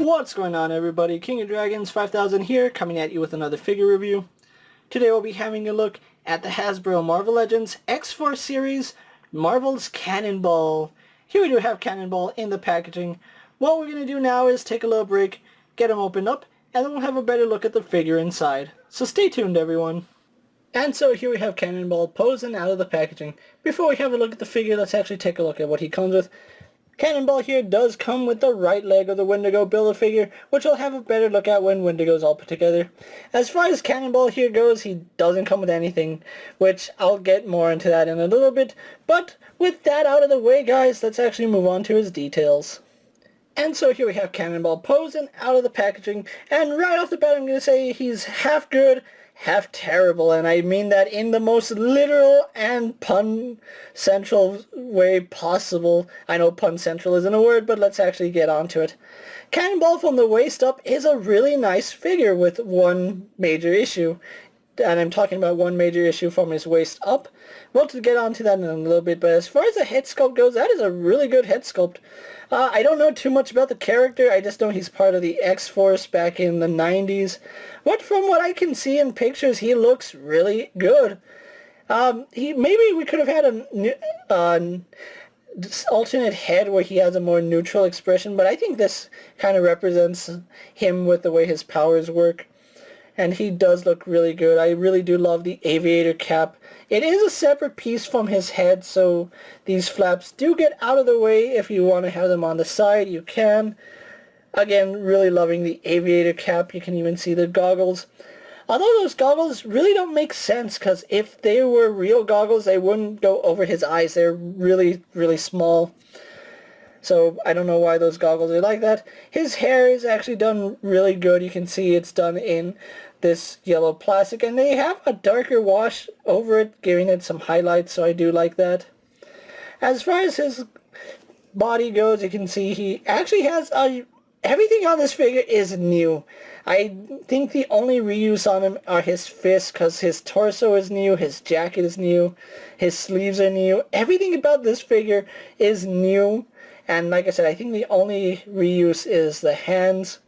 What's going on, everybody? King of Dragons 5000 here, coming at you with another figure review. Today we'll be having a look at the Hasbro Marvel Legends X-Force series, Marvel's Cannonball. Here we do have Cannonball in the packaging. What we're going to do now is take a little break, get him opened up, and then we'll have a better look at the figure inside. So stay tuned, everyone. And so here we have Cannonball posing out of the packaging. Before we have a look at the figure, let's actually take a look at what he comes with. Cannonball here does come with the right leg of the Wendigo Build-A-Figure, which we'll have a better look at when Wendigo's all put together. As far as Cannonball here goes, he doesn't come with anything, which I'll get more into that in a little bit. But with that out of the way, guys, let's actually move on to his details. And so here we have Cannonball posing out of the packaging, and right off the bat I'm going to say he's half good, half terrible, and I mean that in the most literal and pun central way possible. I know pun central isn't a word, but let's actually get onto it. Cannonball from the waist up is a really nice figure with one major issue, and I'm talking about one major issue from his waist up. We'll get onto that in a little bit, but as far as the head sculpt goes, that is a really good head sculpt. I don't know too much about the character, I just know he's part of the X-Force back in the 90s. But from what I can see in pictures, he looks really good. Maybe we could have had an alternate head where he has a more neutral expression, but I think this kind of represents him with the way his powers work. And he does look really good. I really do love the aviator cap. It is a separate piece from his head, so these flaps do get out of the way. If you want to have them on the side, you can. Again, really loving the aviator cap. You can even see the goggles. Although those goggles really don't make sense, because if they were real goggles, they wouldn't go over his eyes. They're really, really small. So I don't know why those goggles are like that. His hair is actually done really good. You can see it's done in this yellow plastic, and they have a darker wash over it, giving it some highlights, so I do like that. As far as his body goes, you can see he actually has everything on this figure is new. I think the only reuse on him are his fists, because his torso is new, his jacket is new, his sleeves are new. Everything about this figure is new. And like I said, I think the only reuse is the hands.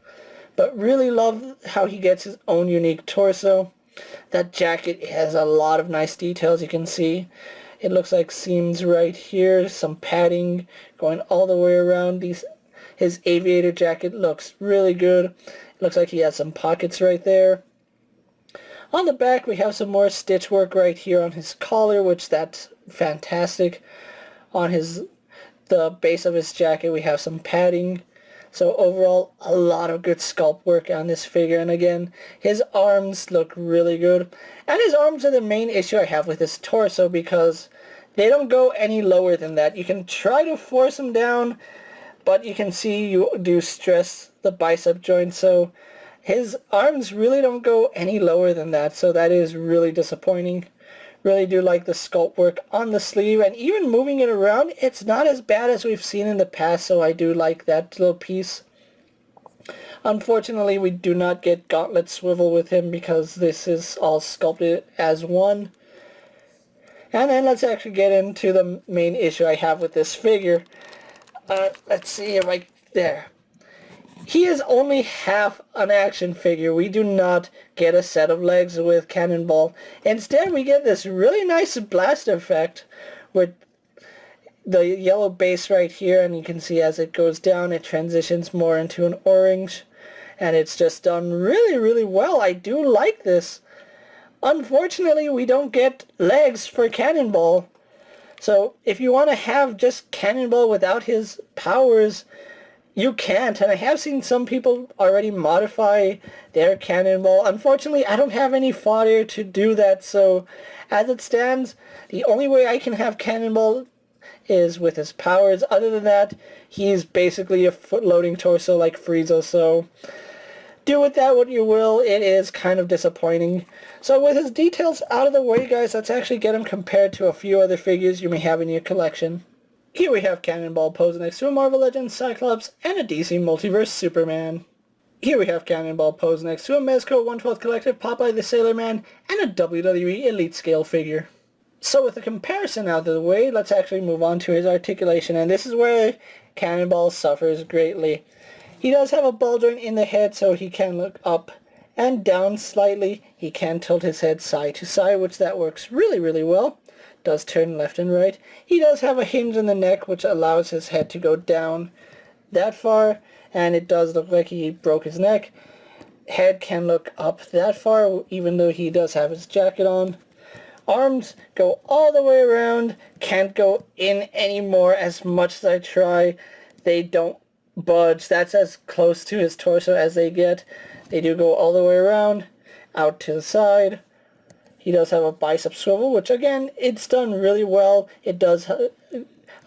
But really love how he gets his own unique torso. That jacket has a lot of nice details, you can see. It looks like seams right here, some padding going all the way around. His aviator jacket looks really good. It looks like he has some pockets right there. On the back we have some more stitch work right here on his collar, which that's fantastic. On the base of his jacket we have some padding. So overall, a lot of good sculpt work on this figure. And again, his arms look really good. And his arms are the main issue I have with his torso, because they don't go any lower than that. You can try to force them down, but you can see you do stress the bicep joint. So his arms really don't go any lower than that. So that is really disappointing. Really do like the sculpt work on the sleeve, and even moving it around, it's not as bad as we've seen in the past, so I do like that little piece. Unfortunately, we do not get gauntlet swivel with him, because this is all sculpted as one. And then let's actually get into the main issue I have with this figure. Let's see if there. He is only half an action figure. We do not get a set of legs with Cannonball. Instead, we get this really nice blast effect with the yellow base right here, and you can see as it goes down, it transitions more into an orange, and it's just done really, really well. I do like this. Unfortunately, we don't get legs for Cannonball. So if you want to have just Cannonball without his powers, you can't, and I have seen some people already modify their Cannonball. Unfortunately, I don't have any fodder to do that, so as it stands, the only way I can have Cannonball is with his powers. Other than that, he's basically a floating torso like Frieza, so do with that what you will. It is kind of disappointing. So with his details out of the way, guys, let's actually get him compared to a few other figures you may have in your collection. Here we have Cannonball posing next to a Marvel Legends Cyclops and a DC Multiverse Superman. Here we have Cannonball posing next to a Mezco 1/12 Collective Popeye the Sailor Man and a WWE Elite Scale figure. So with the comparison out of the way, let's actually move on to his articulation, and this is where Cannonball suffers greatly. He does have a ball joint in the head, so he can look up and down slightly. He can tilt his head side to side, which that works really, really well. Does turn left and right. He does have a hinge in the neck, which allows his head to go down that far, and it does look like he broke his neck. Head can look up that far, even though he does have his jacket on. Arms go all the way around, can't go in anymore as much as I try. They don't budge. That's as close to his torso as they get. They do go all the way around, out to the side. He does have a bicep swivel, which again, it's done really well. It does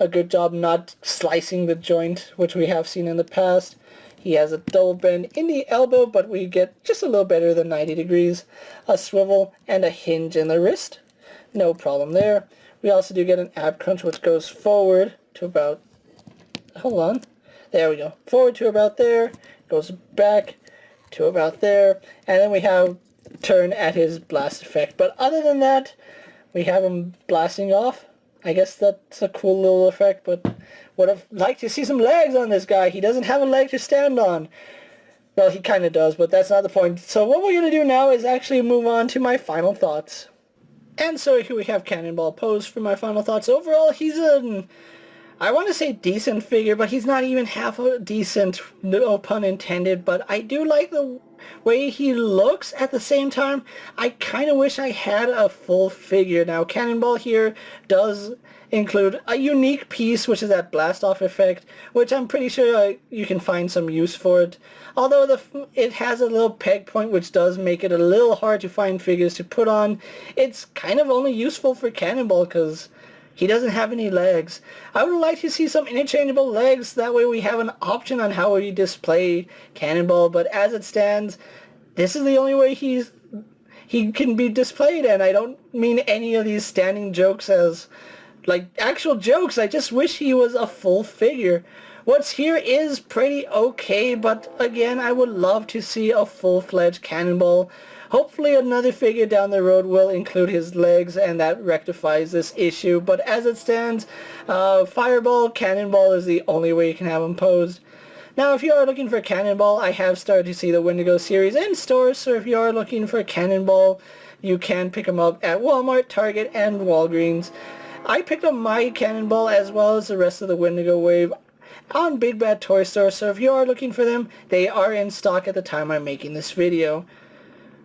a good job not slicing the joint, which we have seen in the past. He has a double bend in the elbow, but we get just a little better than 90 degrees. A swivel and a hinge in the wrist. No problem there. We also do get an ab crunch, which goes forward to about, hold on, there we go. Forward to about there, goes back to about there, and then we have turn at his blast effect. But other than that, we have him blasting off. I guess that's a cool little effect, but would have liked to see some legs on this guy. He doesn't have a leg to stand on. Well, he kind of does, but that's not the point. So what we're going to do now is actually move on to my final thoughts. And so here we have Cannonball posed for my final thoughts. Overall, he's I want to say decent figure, but he's not even half a decent, no pun intended, but I do like the way he looks. At the same time, I kind of wish I had a full figure. Now, Cannonball here does include a unique piece, which is that blast off effect, which I'm pretty sure you can find some use for it. Although it has a little peg point, which does make it a little hard to find figures to put on, it's kind of only useful for Cannonball because he doesn't have any legs. I would like to see some interchangeable legs, that way we have an option on how we display Cannonball, but as it stands, this is the only way he can be displayed, and I don't mean any of these standing jokes as like actual jokes. I just wish he was a full figure. What's here is pretty okay, but again, I would love to see a full-fledged Cannonball. Hopefully another figure down the road will include his legs, and that rectifies this issue. But as it stands, Fireball, Cannonball is the only way you can have him posed. Now, if you are looking for Cannonball, I have started to see the Wendigo series in stores, so if you are looking for Cannonball, you can pick him up at Walmart, Target, and Walgreens. I picked up my Cannonball as well as the rest of the Wendigo wave on Big Bad Toy Store, so if you are looking for them, they are in stock at the time I'm making this video.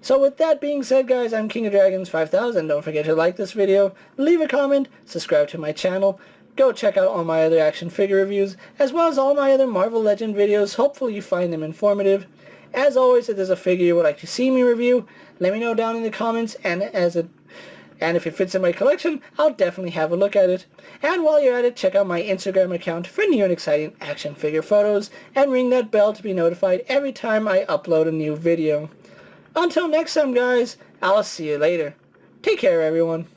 So with that being said, guys, I'm KingofDragons 5000. Don't forget to like this video, leave a comment, subscribe to my channel, go check out all my other action figure reviews, as well as all my other Marvel Legend videos. Hopefully you find them informative. As always, if there's a figure you would like to see me review, let me know down in the comments, and if it fits in my collection, I'll definitely have a look at it. And while you're at it, check out my Instagram account for new and exciting action figure photos, and ring that bell to be notified every time I upload a new video. Until next time, guys, I'll see you later. Take care, everyone.